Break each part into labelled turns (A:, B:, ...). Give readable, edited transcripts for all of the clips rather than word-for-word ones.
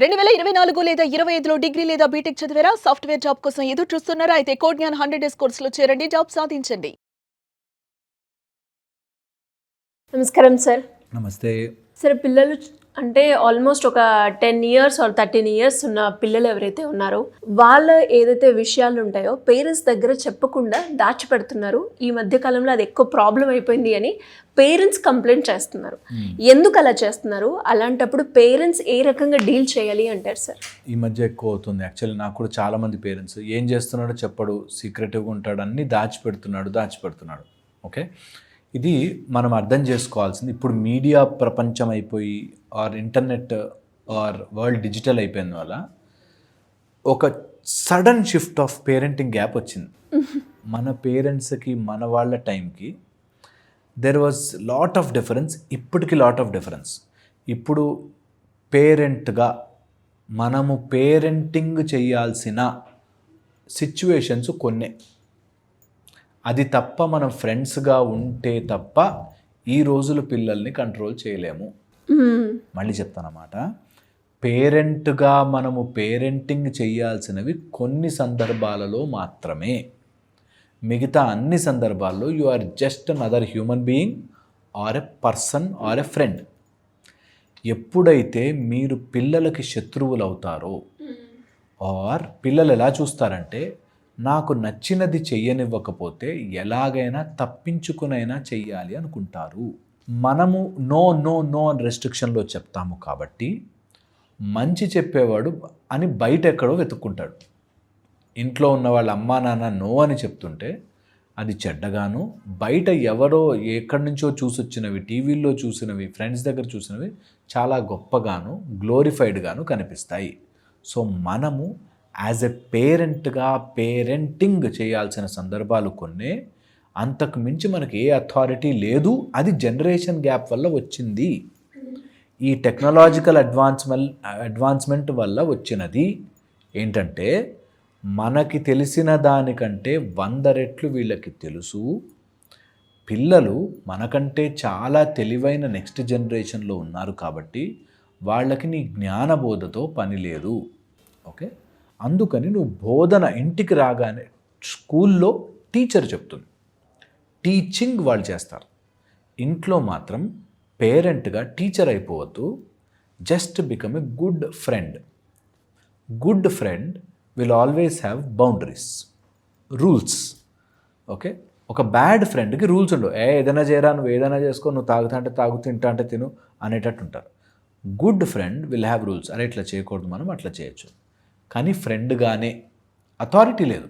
A: 2024 లేదా 25లో డిగ్రీ లేదా బీటెక్ చదివారా? సాఫ్ట్‌వేర్ జాబ్ కోసం ఎదురు చూస్తున్నారా? అయితే కోడ్ జ్ఞాన్ 100 డేస్ కోర్సులో చేరండి. జాబ్ సాధించండి.
B: నమస్కారం సార్.
C: నమస్తే.
B: సార్ పిల్లలు అంటే ఆల్మోస్ట్ ఒక 10 ఇయర్స్ ఆర్ 13 ఇయర్స్ ఉన్న పిల్లలు ఎవరైతే ఉన్నారో వాళ్ళ ఏదైతే విషయాలు ఉంటాయో పేరెంట్స్ దగ్గర చెప్పకుండా దాచిపెడుతున్నారు. ఈ మధ్య కాలంలో అది ఎక్కువ ప్రాబ్లం అయిపోయింది అని పేరెంట్స్ కంప్లైంట్ చేస్తున్నారు. ఎందుకు అలా చేస్తున్నారు? అలాంటప్పుడు పేరెంట్స్ ఏ రకంగా డీల్ చేయాలి అంటారు సార్?
C: ఈ మధ్య ఎక్కువ అవుతుంది. యాక్చువల్లీ నాకు కూడా చాలామంది పేరెంట్స్ ఏం చేస్తున్నాడో చెప్పడు, సీక్రెటివ్గా ఉంటాడు, అన్నీ దాచిపెడుతున్నాడు. ఓకే, ఇది మనం అర్థం చేసుకోవాల్సింది. ఇప్పుడు మీడియా ప్రపంచం అయిపోయి or internet or world digital అయిపోయిన వల్ల ఒక sudden shift of parenting gap వచ్చింది. మన పేరెంట్స్కి మన వాళ్ళ టైంకి there was lot of difference. ఇప్పటికి లాట్ ఆఫ్ డిఫరెన్స్. ఇప్పుడు పేరెంట్గా మనము పేరెంటింగ్ చేయాల్సిన సిచ్యువేషన్స్ కొన్నే. అది తప్ప మనం ఫ్రెండ్స్గా ఉంటే తప్ప ఈ రోజుల పిల్లల్ని కంట్రోల్ చేయలేము. మళ్ళీ చెప్తానమాట, పేరెంట్గా మనము పేరెంటింగ్ చేయాల్సినవి కొన్ని సందర్భాలలో మాత్రమే. మిగతా అన్ని సందర్భాల్లో you are just another human being or a person or a friend. ఎప్పుడైతే మీరు పిల్లలకి శత్రువులు అవుతారో ఆర్ పిల్లలు ఎలా చూస్తారంటే నాకు నచ్చినది చెయ్యనివ్వకపోతే ఎలాగైనా తప్పించుకునైనా చెయ్యాలి అనుకుంటారు. మనము నో నో నో అని రెస్ట్రిక్షన్లో చెప్తాము కాబట్టి మంచి చెప్పేవాడు అని బయట ఎక్కడో వెతుక్కుంటాడు. ఇంట్లో ఉన్న వాళ్ళ అమ్మా నాన్న నో అని చెప్తుంటే అది చెడ్డగాను, బయట ఎవరో ఎక్కడి నుంచో చూసొచ్చినవి, టీవీల్లో చూసినవి, ఫ్రెండ్స్ దగ్గర చూసినవి చాలా గొప్పగాను గ్లోరిఫైడ్గాను కనిపిస్తాయి. సో మనము యాజ్ ఎ పేరెంట్గా పేరెంటింగ్ చేయాల్సిన సందర్భాలు కొన్ని, అంతకు మించి మనకి ఏ అథారిటీ లేదు. అది జనరేషన్ గ్యాప్ వల్ల వచ్చింది. ఈ టెక్నాలజికల్ అడ్వాన్స్మెంట్ వల్ల వచ్చినది. ఏంటంటే మనకి తెలిసిన దానికంటే 100 రెట్లు వీళ్ళకి తెలుసు. పిల్లలు మనకంటే చాలా తెలివైన నెక్స్ట్ జనరేషన్లో ఉన్నారు కాబట్టి వాళ్ళకి నీ జ్ఞానబోధతో పని లేదు. ఓకే, అందుకని నువ్వు బోధన ఇంటికి రాగానే స్కూల్లో టీచర్ చెప్తుంది, టీచింగ్ వాళ్ళు చేస్తారు. ఇంట్లో మాత్రం పేరెంట్గా టీచర్ అయిపోవద్దు. Just become a good friend. Good friend will always have boundaries, rules. Okay, ఒక బ్యాడ్ ఫ్రెండ్కి రూల్స్ ఉండవు. ఏదైనా చేయరా, నువ్వు ఏదైనా చేసుకో, నువ్వు తాగుతా అంటే తాగు, తింటా అంటే తిను అనేటట్టు ఉంటారు. Good friend will have rules. అరే ఇట్లా చేయకూడదు, మనం అట్లా చేయొచ్చు. కానీ ఫ్రెండ్గానే అథారిటీ లేదు.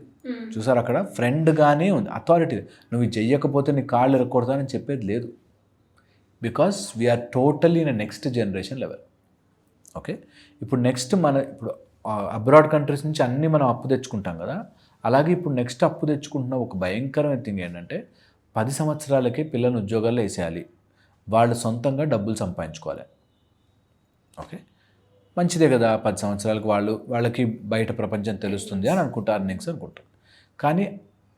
C: చూసారు, అక్కడ ఫ్రెండ్గానే ఉంది, అథారిటీ లేదు. నువ్వు ఇది చెయ్యకపోతే నీ కాళ్ళు ఎరగకూడదని చెప్పేది లేదు. Because we are totally in next generation level. Okay, ఇప్పుడు నెక్స్ట్ ఇప్పుడు అబ్రాడ్ కంట్రీస్ నుంచి అన్నీ మనం అప్పు తెచ్చుకుంటాం కదా, అలాగే ఇప్పుడు నెక్స్ట్ అప్పు తెచ్చుకుంటున్న ఒక భయంకరమైన థింగ్ ఏంటంటే 10 సంవత్సరాలకే పిల్లల్ని ఉద్యోగాల్లో వేసేయాలి, వాళ్ళు సొంతంగా డబ్బులు సంపాదించుకోవాలి. ఓకే, మంచిదే కదా, 10 సంవత్సరాలకు వాళ్ళకి బయట ప్రపంచం తెలుస్తుంది అని అనుకుంటారు, నెక్స్ట్ అనుకుంటారు. కానీ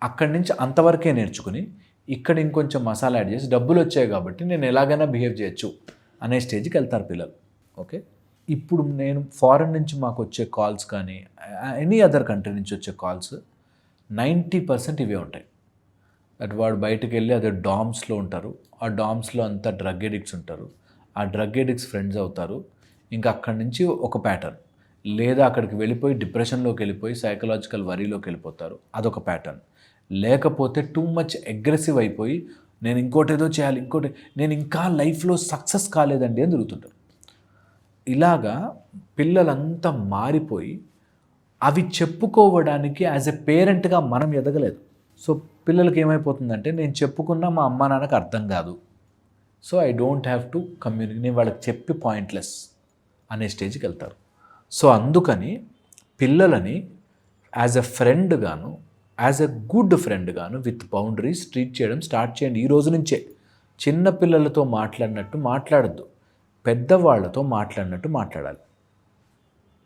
C: అక్కడి నుంచి అంతవరకే నేర్చుకుని ఇక్కడ ఇంకొంచెం మసాలా యాడ్ చేసి డబ్బులు వచ్చాయి కాబట్టి నేను ఎలాగైనా బిహేవ్ చేయొచ్చు అనే స్టేజ్కి వెళ్తారు పిల్లలు. ఓకే, ఇప్పుడు నేను ఫారెన్ నుంచి మాకు వచ్చే కాల్స్ కానీ ఎనీ అదర్ కంట్రీ నుంచి వచ్చే కాల్స్ 90% ఇవే ఉంటాయి. అటు వాడు బయటకు వెళ్ళి అదే డామ్స్లో ఉంటారు, ఆ డామ్స్లో అంతా డ్రగ్ ఎడిక్ట్స్ ఉంటారు, ఆ డ్రగ్ ఎడిక్ట్స్ ఫ్రెండ్స్ అవుతారు. ఇంకా అక్కడి నుంచి ఒక ప్యాటర్న్, లేదా అక్కడికి వెళ్ళిపోయి డిప్రెషన్లోకి వెళ్ళిపోయి సైకలాజికల్ వరీలోకి వెళ్ళిపోతారు, అదొక ప్యాటర్న్. లేకపోతే టూ మచ్ అగ్రెసివ్ అయిపోయి నేను ఇంకోటి ఏదో చేయాలి, నేను ఇంకా లైఫ్లో సక్సెస్ కాలేదండి అని తిరుగుతుంటారు. ఇలాగా పిల్లలంతా మారిపోయి అవి చెప్పుకోవడానికి యాజ్ ఎ పేరెంట్గా మనం ఎదగలేదు. సో పిల్లలకి ఏమైపోతుందంటే నేను చెప్పుకున్నా మా అమ్మా నాన్నకు అర్థం కాదు, so I don't have to communicate, నేను వాళ్ళకి చెప్పి పాయింట్లెస్ అనే స్టేజ్కి వెళ్తారు. సో అందుకని పిల్లలని యాజ్ ఎ ఫ్రెండ్ గాను, యాజ్ ఎ గుడ్ ఫ్రెండ్ గాను విత్ బౌండరీస్ ట్రీట్ చేయడం స్టార్ట్ చేయండి. ఈ రోజు నుంచే చిన్న పిల్లలతో మాట్లాడినట్టు మాట్లాడద్దు, పెద్దవాళ్లతో మాట్లాడినట్టు మాట్లాడాలి.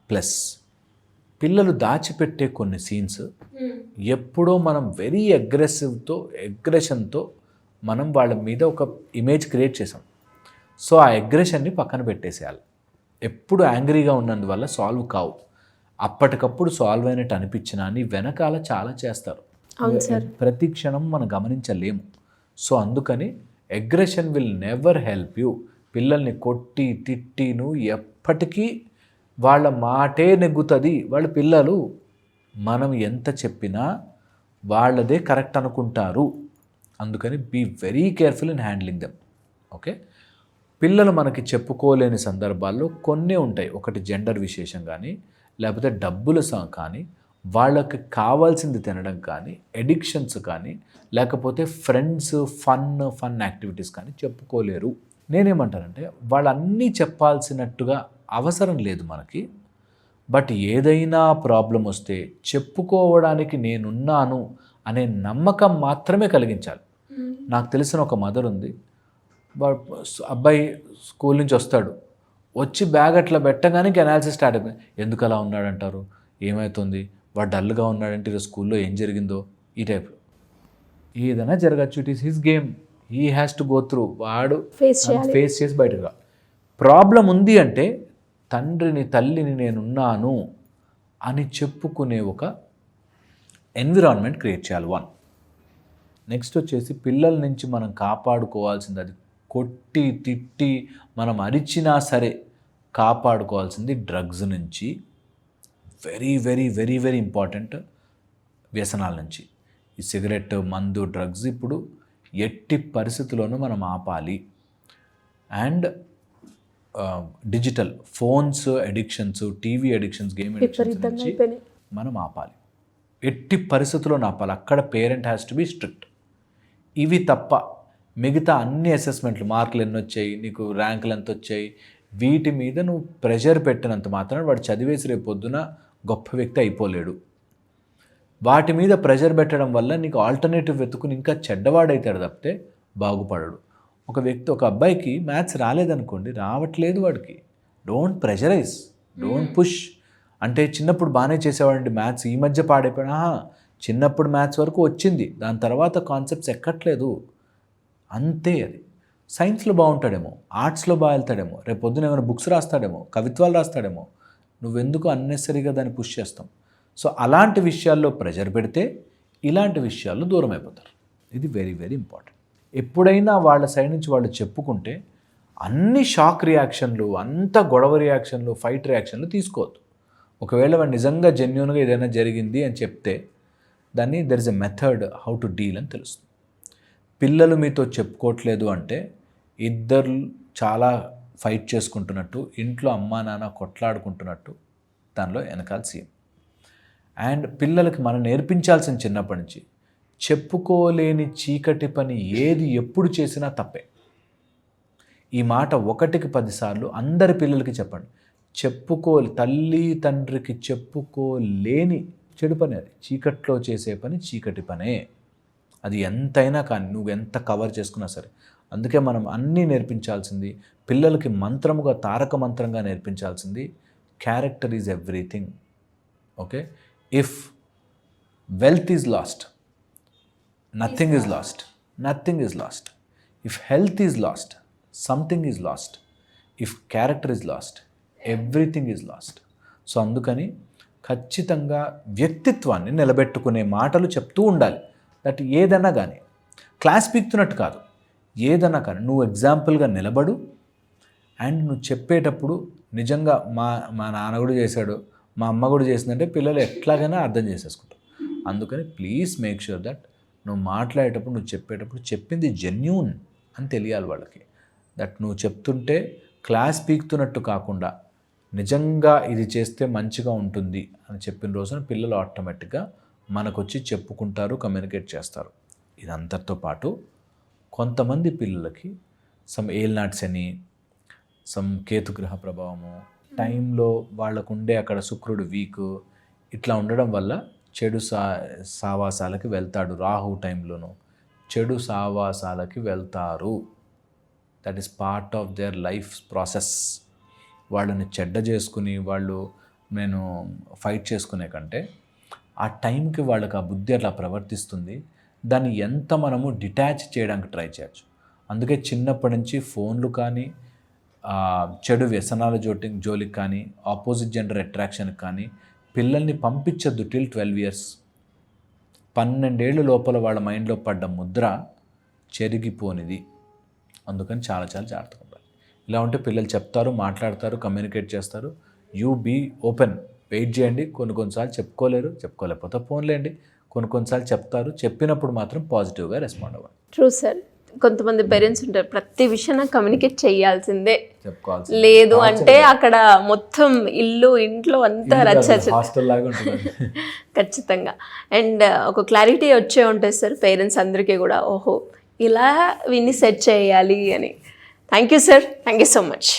C: ప్లస్ పిల్లలు దాచిపెట్టే కొన్ని సీన్స్ ఎప్పుడో మనం వెరీ అగ్రెషన్తో మనం వాళ్ళ మీద ఒక ఇమేజ్ క్రియేట్ చేసాం. సో ఆ అగ్రెషన్ని పక్కన పెట్టేసేయాలి. ఎప్పుడు యాంగ్రీగా ఉన్నందువల్ల సాల్వ్ కావు. అప్పటికప్పుడు సాల్వ్ అయినట్టు అనిపించినా నీ వెనకాల చాలా చేస్తారు. ప్రతి క్షణం మనం గమనించలేము. సో అందుకని aggression will never help you. పిల్లల్ని కొట్టి తిట్టి నువ్వు ఎప్పటికీ వాళ్ళ మాటే నెగ్గుతుంది. వాళ్ళ పిల్లలు మనం ఎంత చెప్పినా వాళ్ళదే కరెక్ట్ అనుకుంటారు. అందుకని be very careful in handling them. Okay, పిల్లలు మనకి చెప్పుకోలేని సందర్భాల్లో కొన్నే ఉంటాయి. ఒకటి జెండర్ విశేషం కానీ, లేకపోతే డబ్బులు కానీ, వాళ్ళకి కావాల్సింది తినడం కానీ, ఎడిక్షన్స్ కానీ, లేకపోతే ఫ్రెండ్స్ ఫన్ యాక్టివిటీస్ కానీ చెప్పుకోలేరు. నేనేమంటానంటే వాళ్ళన్నీ చెప్పాల్సినట్టుగా అవసరం లేదు మనకి. బట్ ఏదైనా ప్రాబ్లం వస్తే చెప్పుకోవడానికి నేనున్నాను అనే నమ్మకం మాత్రమే కలిగించాలి. నాకు తెలిసిన ఒక మదర్ ఉంది. అబ్బాయి స్కూల్ నుంచి వస్తాడు, వచ్చి బ్యాగ్ అట్లా పెట్టగానే అనాలిసిస్ స్టార్ట్ అయిపోయింది. ఎందుకు అలా ఉన్నాడంటారు, ఏమవుతుంది, వాడు డల్గా ఉన్నాడంటే ఈరోజు స్కూల్లో ఏం జరిగిందో, ఈ టైప్లో ఏదైనా జరగచ్చు. It is his game, he has to go through. వాడు ఫేస్ చేసి బయటకు రా. ప్రాబ్లం ఉంది అంటే తండ్రిని తల్లిని నేనున్నాను అని చెప్పుకునే ఒక ఎన్విరాన్మెంట్ క్రియేట్ చేయాలి. 1. నెక్స్ట్ వచ్చేసి పిల్లల నుంచి మనం కాపాడుకోవాల్సింది, అది కొట్టి తిట్టి మనం అరిచినా సరే కాపాడుకోవాల్సింది డ్రగ్స్ నుంచి, very very very very important. వ్యసనాల నుంచి, ఈ సిగరెట్, మందు, డ్రగ్స్ ఇప్పుడు ఎట్టి పరిస్థితుల్లోనూ మనం ఆపాలి. And digital phones addictions, TV addictions, game addictions నుంచి మనం ఆపాలి. ఎట్టి పరిస్థితుల్లో ఆపాలి. అక్కడ parent has to be strict. ఇవి తప్ప మిగతా అన్ని అసెస్మెంట్లు, మార్కులు ఎన్ని వచ్చాయి, నీకు ర్యాంకులు ఎంత వచ్చాయి, వీటి మీద నువ్వు ప్రెషర్ పెట్టినంత మాత్రం వాడు చదివేసి రేపు పొద్దున గొప్ప వ్యక్తి అయిపోలేడు. వాటి మీద ప్రెషర్ పెట్టడం వల్ల నీకు ఆల్టర్నేటివ్ వెతుకుని ఇంకా చెడ్డవాడైతాడు తప్పితే బాగుపడడు. ఒక అబ్బాయికి మ్యాథ్స్ రాలేదనుకోండి, రావట్లేదు వాడికి, డోంట్ ప్రెషరైజ్, డోంట్ పుష్. అంటే చిన్నప్పుడు బాగానే చేసేవాడండి మ్యాథ్స్, ఈ మధ్య పాడైపోయినా, చిన్నప్పుడు మ్యాథ్స్ వరకు వచ్చింది, దాని తర్వాత కాన్సెప్ట్స్ ఎక్కట్లేదు, అంతే. అది సైన్స్లో బాగుంటాడేమో, ఆర్ట్స్లో బాగా వెళ్తాడేమో, రేపు పొద్దున ఏమైనా బుక్స్ రాస్తాడేమో, కవిత్వాలు రాస్తాడేమో, నువ్వెందుకు అన్నెసరీగా దాన్ని పుష్ చేస్తాం. సో అలాంటి విషయాల్లో ప్రెషర్ పెడితే ఇలాంటి విషయాల్లో దూరం అయిపోతారు. ఇది వెరీ వెరీ ఇంపార్టెంట్. ఎప్పుడైనా వాళ్ళ సైడ్ నుంచి వాళ్ళు చెప్పుకుంటే అన్ని షాక్ రియాక్షన్లు, అంత గొడవ రియాక్షన్లు, ఫైట్ రియాక్షన్లు తీసుకోవద్దు. ఒకవేళ వాడు నిజంగా జెన్యూన్గా ఏదైనా జరిగింది అని చెప్తే దాన్ని there is a method how to deal అని తెలుస్తుంది. పిల్లలు మీతో చెప్పుకోవట్లేదు అంటే ఇద్దరు చాలా ఫైట్ చేసుకుంటున్నట్టు, ఇంట్లో అమ్మా నాన్న కొట్లాడుకుంటున్నట్టు దానిలో వెనకాల సీన్. అండ్ పిల్లలకి మనం నేర్పించాల్సిన చిన్నప్పటి నుంచి చెప్పుకోలేని చీకటి పని ఏది ఎప్పుడు చేసినా తప్పే. ఈ మాట 1కి 10 సార్లు అందరి పిల్లలకి చెప్పండి. తల్లి తండ్రికి చెప్పుకోలేని చెడు పని అది, చీకట్లో చేసే పని చీకటి పనే. అది ఎంతైనా కానీ నువ్వు ఎంత కవర్ చేసుకున్నా సరే. అందుకే మనం అన్నీ నేర్పించాల్సింది పిల్లలకి మంత్రముగా, తారక మంత్రంగా నేర్పించాల్సింది character is everything. Okay, if wealth is lost, nothing is lost. Nothing is lost. If health is lost, something is lost. If character is lost, everything is lost. So అందుకని ఖచ్చితంగా వ్యక్తిత్వాన్ని నిలబెట్టుకునే మాటలు చెప్తూ ఉండాలి. దట్ ఏదన్నా కానీ క్లాస్ పీక్తున్నట్టు కాదు, ఏదన్నా కానీ నువ్వు ఎగ్జాంపుల్గా నిలబడు. అండ్ నువ్వు చెప్పేటప్పుడు నిజంగా మా నాన్న కూడా చేశాడు, మా అమ్మ కూడా చేసిందంటే పిల్లలు ఎట్లాగైనా అర్థం చేసేసుకుంటారు. అందుకని ప్లీజ్ మేక్ షూర్ దట్ నువ్వు మాట్లాడేటప్పుడు, నువ్వు చెప్పేటప్పుడు చెప్పింది జెన్యూన్ అని తెలియాలి వాళ్ళకి. దట్ నువ్వు చెప్తుంటే క్లాస్ పీకుతున్నట్టు కాకుండా నిజంగా ఇది చేస్తే మంచిగా ఉంటుంది అని చెప్పిన రోజున పిల్లలు ఆటోమేటిక్గా మనకొచ్చి చెప్పుకుంటారు, కమ్యూనికేట్ చేస్తారు. ఇదంతటితో పాటు కొంతమంది పిల్లలకి సమ్ ఏల్నాట్స్ అని, సమ్ కేతుగ్రహ ప్రభావము, టైంలో వాళ్ళకుండే అక్కడ శుక్రుడు వీక్, ఇట్లా ఉండడం వల్ల చెడు సావాసాలకి వెళ్తాడు. రాహు టైంలోనూ చెడు సావాసాలకి వెళ్తారు. That is part of their life process. వాళ్ళని చెడ్డ చేసుకుని నేను ఫైట్ చేసుకునే కంటే ఆ టైంకి వాళ్ళకి ఆ బుద్ధి అట్లా ప్రవర్తిస్తుంది. దాన్ని ఎంత మనము డిటాచ్ చేయడానికి ట్రై చేయొచ్చు. అందుకే చిన్నప్పటి నుంచి ఫోన్లు కానీ, చెడు వ్యసనాల జోలికి కానీ ఆపోజిట్ జెండర్ అట్రాక్షన్కి కానీ పిల్లల్ని పంపించొద్దు టిల్ 12 years. 12 ఏళ్ళ లోపల వాళ్ళ మైండ్లో పడ్డ ముద్ర చెరిగిపోనిది. అందుకని చాలా చాలా జాగ్రత్తగా ఉండాలి. ఇలా ఉంటే పిల్లలు చెప్తారు, మాట్లాడతారు, కమ్యూనికేట్ చేస్తారు. You be open. వెయిట్ చేయండి. కొన్నిసార్లు చెప్పుకోలేకపోతే ఫోన్లేండి. కొన్నిసార్లు చెప్తారు. చెప్పినప్పుడు మాత్రం పాజిటివ్గా రెస్పాండ్ అవ్వండి.
B: True sir. కొంతమంది పేరెంట్స్ ఉంటారు, ప్రతి విషయం నాకు కమ్యూనికేట్ చేయాల్సిందే,
C: చెప్పుకోవాల్సి
B: లేదు అంటే అక్కడ మొత్తం ఇంట్లో అంతా రచ్చ.
C: హాస్టల్ లాగా ఉంటుంది.
B: ఖచ్చితంగా. అండ్ ఒక క్లారిటీ వచ్చే ఉంటుంది సార్ పేరెంట్స్ అందరికీ కూడా, ఓహో ఇలా విన్ని సెట్ చేయాలి అని. Thank you sir, thank you so much.